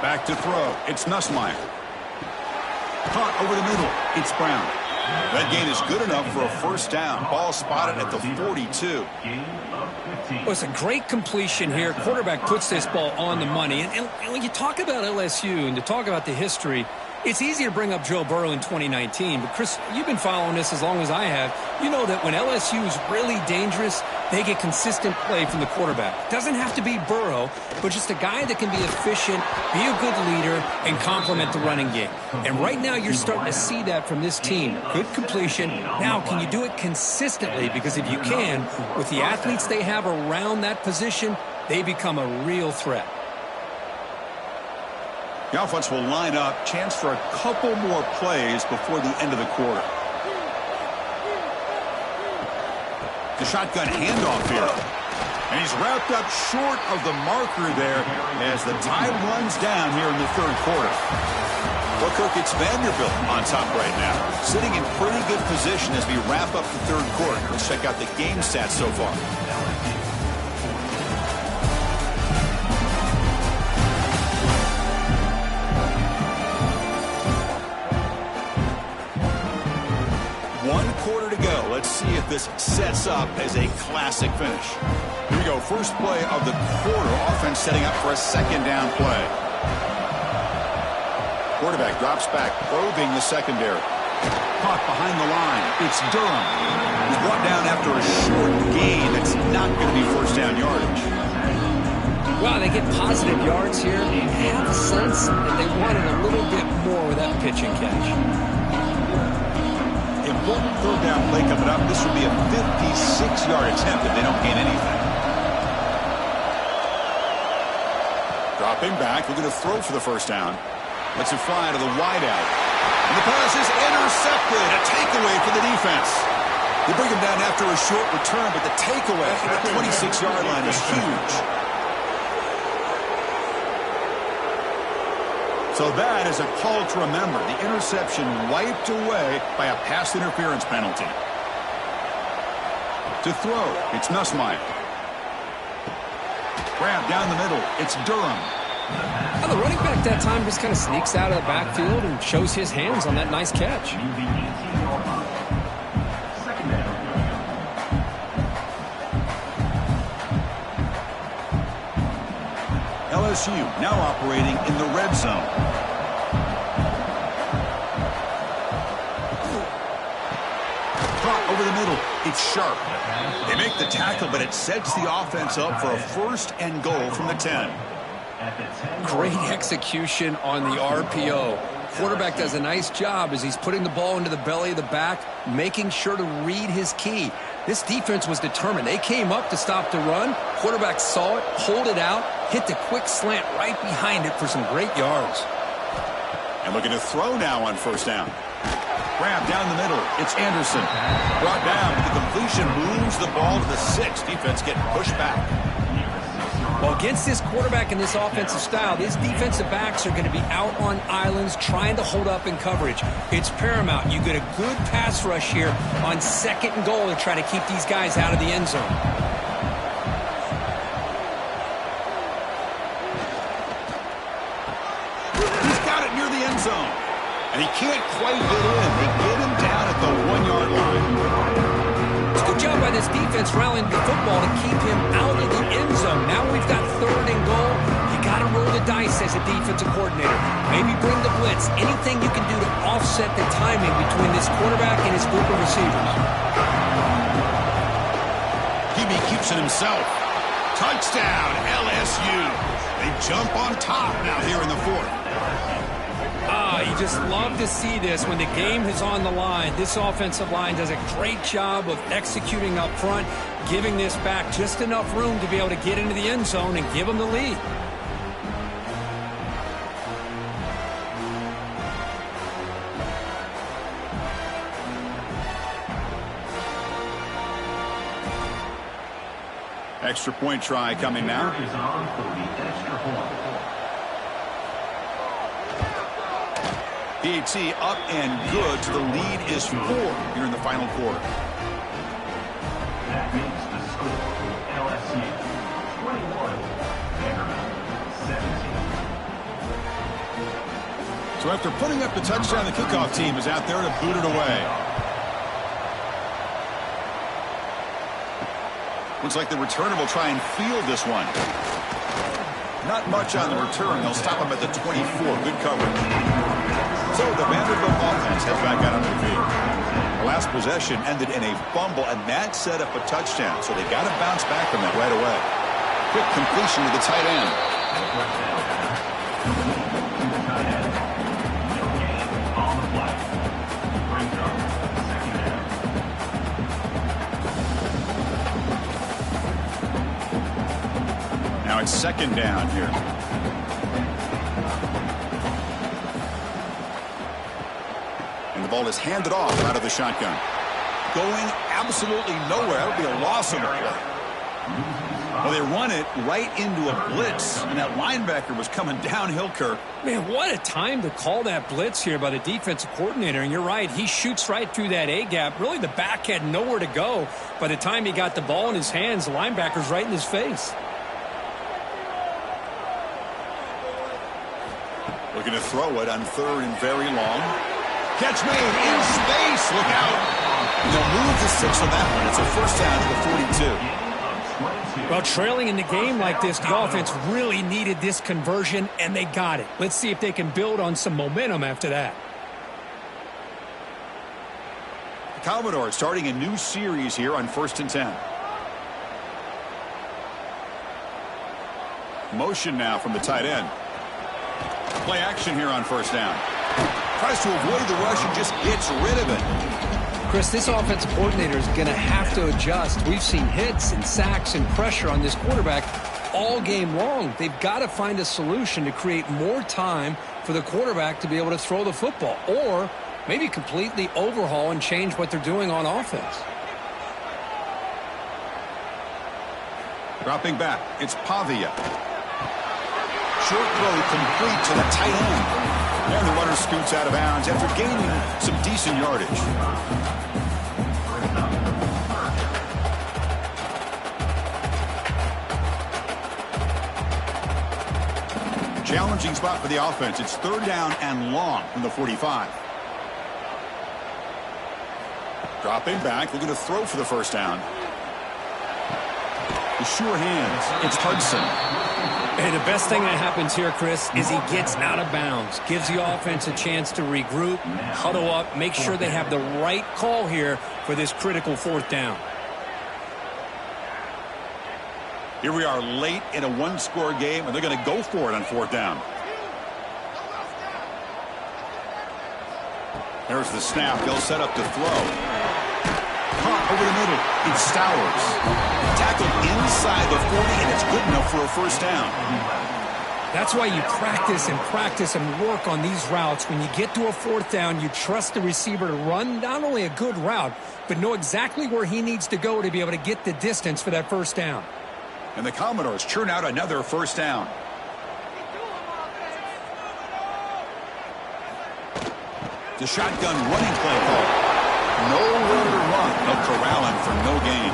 Back to throw. It's Nussmeier. Caught over the middle. It's Brown. That gain is good enough for a first down. Ball spotted at the 42. Well, it's a great completion here. Quarterback puts this ball on the money. And when you talk about LSU and to talk about the history, it's easy to bring up Joe Burrow in 2019. But, Chris, you've been following this as long as I have. You know that when LSU is really dangerous, they get consistent play from the quarterback. Doesn't have to be Burrow, but just a guy that can be efficient, be a good leader, and complement the running game. And right now you're starting to see that from this team. Good completion. Now, can you do it consistently? Because if you can, with the athletes they have around that position, they become a real threat. The offense will line up. Chance for a couple more plays before the end of the quarter. The shotgun handoff here. And he's wrapped up short of the marker there as the tide runs down here in the third quarter. Well, Kirk, it's Vanderbilt on top right now. Sitting in pretty good position as we wrap up the third quarter. Let's check out the game stats so far. Quarter to go. Let's see if this sets up as a classic finish. Here we go. First play of the quarter. Offense setting up for a second down play. Quarterback drops back, probing the secondary. Caught behind the line. It's Durham. He's brought down after a short gain. That's not going to be first down yardage. Wow, they get positive yards here. I have a sense that they wanted a little bit more with that pitch and catch. Important third down play coming up. This would be a 56-yard attempt if they don't gain anything. Dropping back, looking to throw for the first down. Lets it fly to the wideout. And the pass is intercepted. A takeaway for the defense. They bring him down after a short return, but the takeaway at the 26-yard line is huge. So that is a call to remember. The interception wiped away by a pass interference penalty. To throw, it's Nussmeier. Grab down the middle, it's Durham. Well, the running back that time just kind of sneaks out of the backfield and shows his hands on that nice catch. LSU now operating in the red zone. Caught over the middle. It's Sharp. They make the tackle, but it sets the offense up for a first and goal from the 10. Great execution on the RPO. Quarterback does a nice job as he's putting the ball into the belly of the back, making sure to read his key. This defense was determined. They came up to stop the run. Quarterback saw it, pulled it out, hit the quick slant right behind it for some great yards. And looking to throw now on first down. Grab down the middle. It's Anderson. Brought down. The completion moves the ball to the 6. Defense getting pushed back. Well, against this quarterback and this offensive style, these defensive backs are going to be out on islands trying to hold up in coverage. It's paramount. You get a good pass rush here on second and goal to try to keep these guys out of the end zone. He's got it near the end zone. And he can't quite get in. They get him down at the 1-yard line. Good job by this defense rallying the football to keep him out of the end zone. Now we've got third and goal. You got to roll the dice as a defensive coordinator. Maybe bring the blitz. Anything you can do to offset the timing between this quarterback and his group of receivers. QB keeps it himself. Touchdown, LSU. They jump on top now here in the fourth. You just love to see this when the game is on the line. This offensive line does a great job of executing up front, giving this back just enough room to be able to get into the end zone and give them the lead. Extra point try coming now. Is on for the extra point. PAT up and good, so the lead is 4 here in the final quarter. That makes the score LSU 21, Vanderbilt 17. So after putting up the touchdown, the kickoff team is out there to boot it away. Looks like the returner will try and field this one. Not much on the return. They'll stop him at the 24. Good coverage. So the Vanderbilt offense heads back out on their feet. The last possession ended in a fumble, and that set up a touchdown. So they got to bounce back from that right away. Quick completion to the tight end. On the play. Brings up second down. Now it's second down here. And the ball is handed off out of the shotgun. Going absolutely nowhere. That would be a loss on the play. Well, they run it right into a blitz, and that linebacker was coming downhill, Kirk. Man, what a time to call that blitz here by the defensive coordinator. And you're right, he shoots right through that A-gap. Really, the back had nowhere to go. By the time he got the ball in his hands, the linebacker's right in his face. Looking to throw it on third and very long. Catch made in space. Look out. And they'll move to 6 on that one. It's a first down to the 42. Well, trailing in the game like this, the offense really needed this conversion, and they got it. Let's see if they can build on some momentum after that. The Commodores starting a new series here on 1st and 10. Motion now from the tight end. Play action here on 1st down. Tries to avoid the rush and just gets rid of it. Chris, this offensive coordinator is going to have to adjust. We've seen hits and sacks and pressure on this quarterback all game long. They've got to find a solution to create more time for the quarterback to be able to throw the football, or maybe completely overhaul and change what they're doing on offense. Dropping back, it's Pavia. Short throw complete to the tight end. And the runner scoots out of bounds after gaining some decent yardage. Challenging spot for the offense. It's 3rd down and long from the 45. Dropping back, looking to throw for the 1st down. The sure hands. It's Hudson. And the best thing that happens here, Chris, is he gets out of bounds. Gives the offense a chance to regroup, huddle up, make sure they have the right call here for this critical 4th down. Here we are late in a 1-score game, and they're going to go for it on 4th down. There's the snap. They'll set up to throw. Caught over the middle. It's Stowers. Tackled inside the 40, and it's good enough for a 1st down. That's why you practice and work on these routes. When you get to a 4th down, you trust the receiver to run not only a good route, but know exactly where he needs to go to be able to get the distance for that 1st down. And the Commodores churn out another 1st down. The shotgun running play call. Nowhere to run. No corralling for no gain.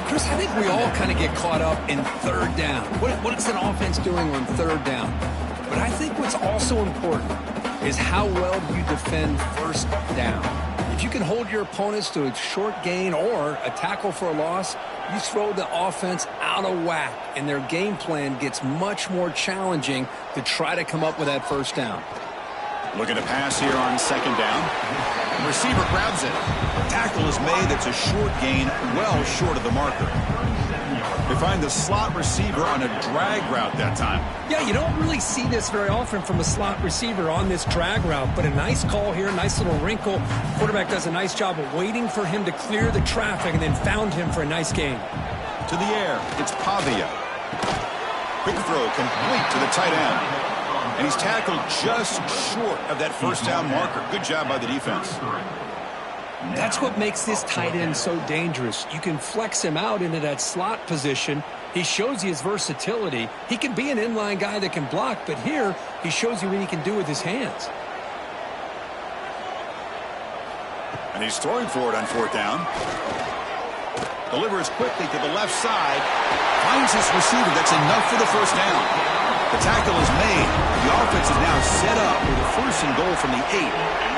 Chris, I think we all kind of get caught up in 3rd down. What is an offense doing on 3rd down? But I think what's also important is how well do you defend 1st down. If you can hold your opponents to a short gain or a tackle for a loss, you throw the offense out of whack, and their game plan gets much more challenging to try to come up with that 1st down. Looking to pass here on 2nd down. The receiver grabs it. Tackle is made. It's a short gain, well short of the marker. They find the slot receiver on a drag route that time. Yeah, you don't really see this very often from a slot receiver on this drag route, but a nice call here, nice little wrinkle. Quarterback does a nice job of waiting for him to clear the traffic and then found him for a nice gain. To the air, it's Pavia. Quick throw complete to the tight end. And he's tackled just short of that first down marker. Good job by the defense. That's what makes this tight end so dangerous. You can flex him out into that slot position. He shows you his versatility. He can be an inline guy that can block, but here he shows you what he can do with his hands. And he's throwing for it on fourth down. Delivers quickly to the left side. Finds his receiver. That's enough for the first down. The tackle is made. The offense is now set up with a first and goal from the 8.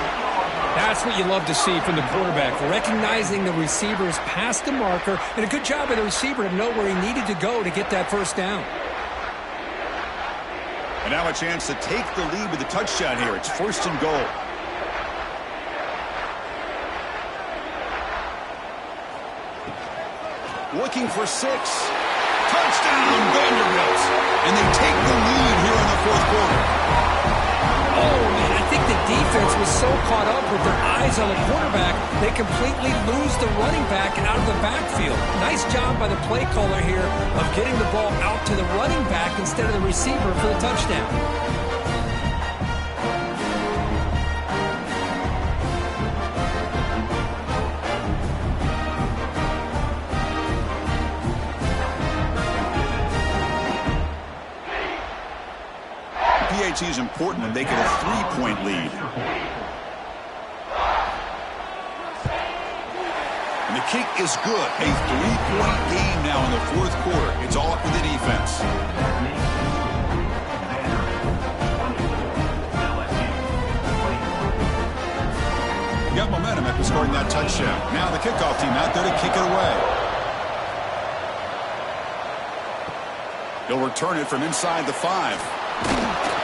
That's what you love to see from the quarterback, recognizing the receiver's past the marker, and a good job of the receiver to know where he needed to go to get that first down. And now a chance to take the lead with a touchdown here. It's first and goal. Looking for 6. Touchdown, Vanderbilt. And they take the lead here in the fourth quarter. Oh, man, I think the defense was so caught up with their eyes on the quarterback, they completely lose the running back out of the backfield. Nice job by the play caller here of getting the ball out to the running back instead of the receiver for the touchdown. PAT is important when they get a 3-point lead. And the kick is good. A 3-point game now in the fourth quarter. It's all up with the defense. Got momentum after scoring that touchdown. Now the kickoff team out there to kick it away. He'll return it from inside the 5.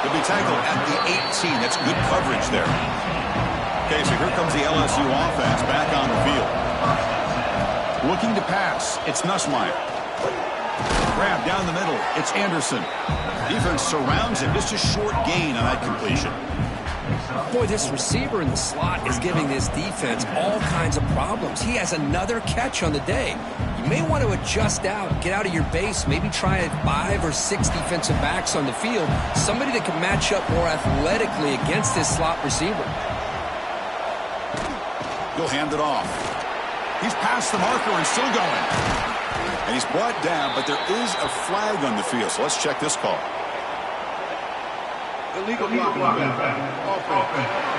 He'll be tackled at the 18. That's good coverage there. Okay, so here comes the LSU offense back on the field. Looking to pass. It's Nussmeier. Grab down the middle. It's Anderson. Defense surrounds him. Just a short gain on that completion. Boy, this receiver in the slot is giving this defense all kinds of problems. He has another catch on the day. You may want to adjust out, get out of your base, maybe try 5 or 6 defensive backs on the field, somebody that can match up more athletically against this slot receiver. He'll hand it off. He's past the marker and still going. And he's brought down, but there is a flag on the field, so let's check this call. Illegal blocking. Offense.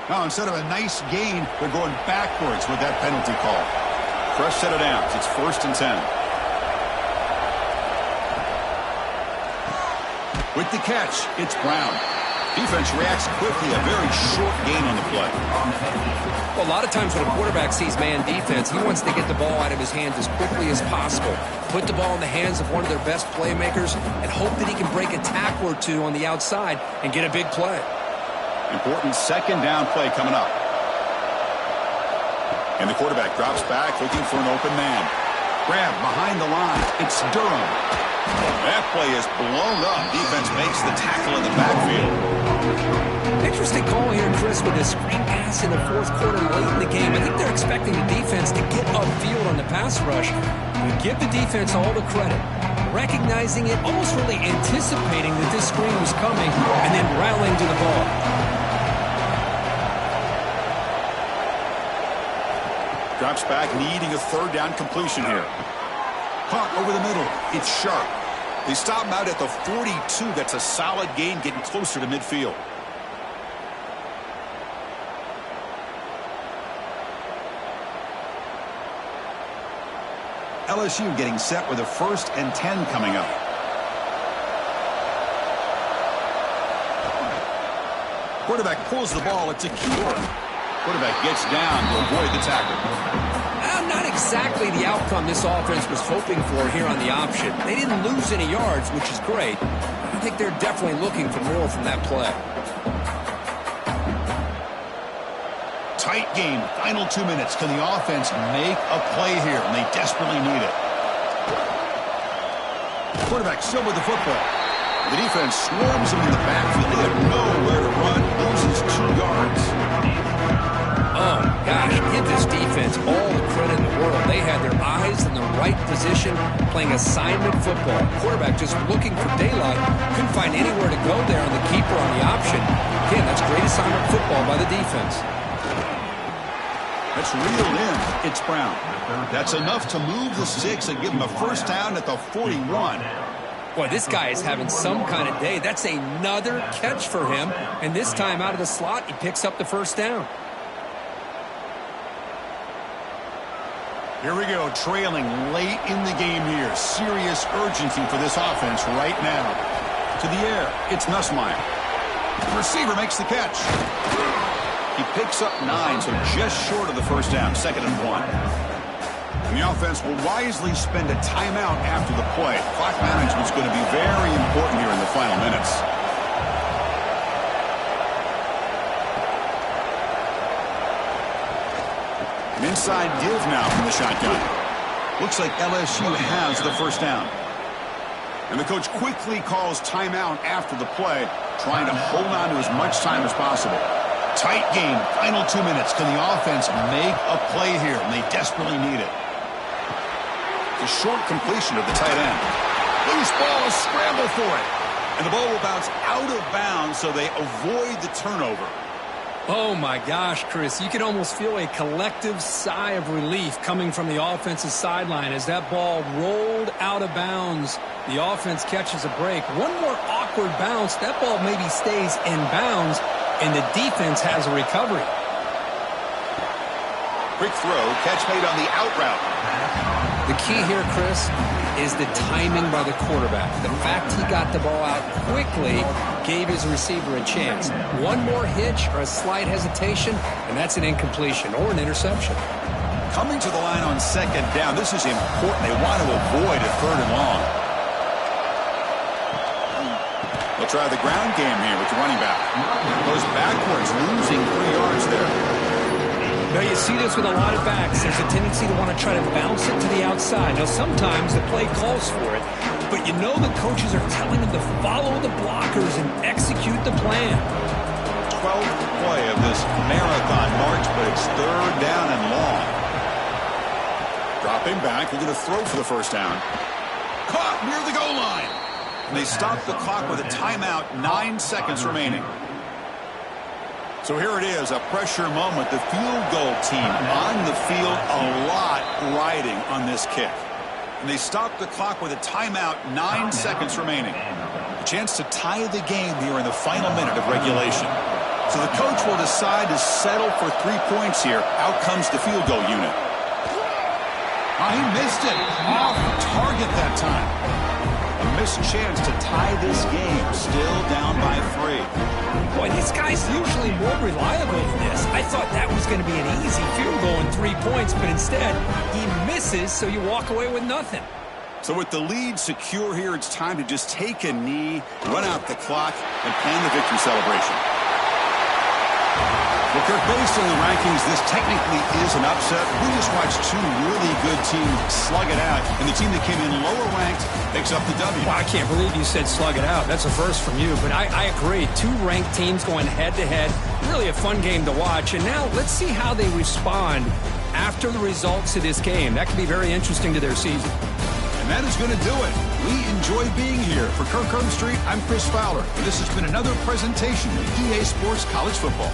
Now, instead of a nice gain, they're going backwards with that penalty call. Fresh set of downs. It's first and 10. With the catch, it's Brown. Defense reacts quickly. A very short gain on the play. Well, a lot of times when a quarterback sees man defense, he wants to get the ball out of his hands as quickly as possible. Put the ball in the hands of one of their best playmakers and hope that he can break a tackle or two on the outside and get a big play. Important second down play coming up. And the quarterback drops back looking for an open man. Grab behind the line. It's Durham. That play is blown up. Defense makes the tackle in the backfield. Interesting call here, Chris, with a screen pass in the fourth quarter late in the game. I think they're expecting the defense to get upfield on the pass rush. Give the defense all the credit. Recognizing it, almost really anticipating that this screen was coming, and then rallying to the ball. Drops back, needing a third down completion here. Caught over the middle. It's Sharp. They stop him out at the 42. That's a solid gain, getting closer to midfield. LSU getting set with a first and 10 coming up. Quarterback pulls the ball. It's a Keeler. Quarterback gets down to avoid the tackle. Not exactly the outcome this offense was hoping for here on the option. They didn't lose any yards, which is great. I think they're definitely looking for more from that play. Tight Tight game. Final 2 minutes. Can the offense make a play here? And they desperately need it. Quarterback still with the football. The defense swarms him in the backfield. They have nowhere to run. Loses 2 yards. Oh, gosh, give this defense all the credit in the world. They had their eyes in the right position, playing assignment football. Quarterback just looking for daylight. Couldn't find anywhere to go there on the keeper on the option. Again, that's great assignment football by the defense. Let's reel in. It's Brown. That's enough to move the sticks and give him a first down at the 41. Boy, this guy is having some kind of day. That's another catch for him. And this time out of the slot, he picks up the first down. Here we go, trailing late in the game here. Serious urgency for this offense right now. To the air, it's Nussmeier. The receiver makes the catch. He picks up 9, so just short of the first down, 2nd and 1. And the offense will wisely spend a timeout after the play. Clock management's going to be very important here in the final minutes. An inside give now from the shotgun. Looks like LSU has the first down. And the coach quickly calls timeout after the play, trying to hold on to as much time as possible. Tight game, final 2 minutes. Can the offense make a play here? And they desperately need it. The short completion of the tight end. Loose ball, a scramble for it. And the ball will bounce out of bounds, so they avoid the turnover. Oh, my gosh, Chris. You can almost feel a collective sigh of relief coming from the offensive sideline as that ball rolled out of bounds. The offense catches a break. One more awkward bounce. That ball maybe stays in bounds, and the defense has a recovery. Quick throw, catch made on the out route. The key here, Chris, is the timing by the quarterback. The fact he got the ball out quickly gave his receiver a chance. One more hitch or a slight hesitation, and that's an incompletion or an interception. Coming to the line on 2nd down, this is important. They want to avoid a 3rd and long. They'll try the ground game here with the running back. Goes backwards, losing 3 yards there. Now, you see this with a lot of backs. There's a tendency to want to try to bounce it to the outside. Now, sometimes the play calls for it, but you know the coaches are telling them to follow the blockers and execute the plan. 12th play of this marathon march, but it's 3rd down and long. Dropping back, they're going to throw for the first down. Caught near the goal line. And they stop the clock with a timeout, 9 seconds remaining. So here it is, a pressure moment. The field goal team on the field, a lot riding on this kick. And they stop the clock with a timeout, 9 seconds remaining. A chance to tie the game here in the final minute of regulation. So the coach will decide to settle for 3 points here. Out comes the field goal unit. Oh, he missed it. Off target that time. A missed chance to tie this game. Still down by 3. Boy, this guy's usually more reliable than this. I thought that was going to be an easy field goal in 3 points, but instead, he misses, so you walk away with nothing. So with the lead secure here, it's time to just take a knee, run out the clock, and plan the victory celebration. Well, Kirk, based on the rankings, this technically is an upset. We just watched 2 really good teams slug it out, and the team that came in lower ranked picks up the W. Well, I can't believe you said slug it out. That's a first from you, but I agree. 2 ranked teams going head-to-head. Really a fun game to watch. And now let's see how they respond after the results of this game. That could be very interesting to their season. And that is going to do it. We enjoy being here. For Kirk Herbstreit, I'm Chris Fowler. And this has been another presentation of EA Sports College Football.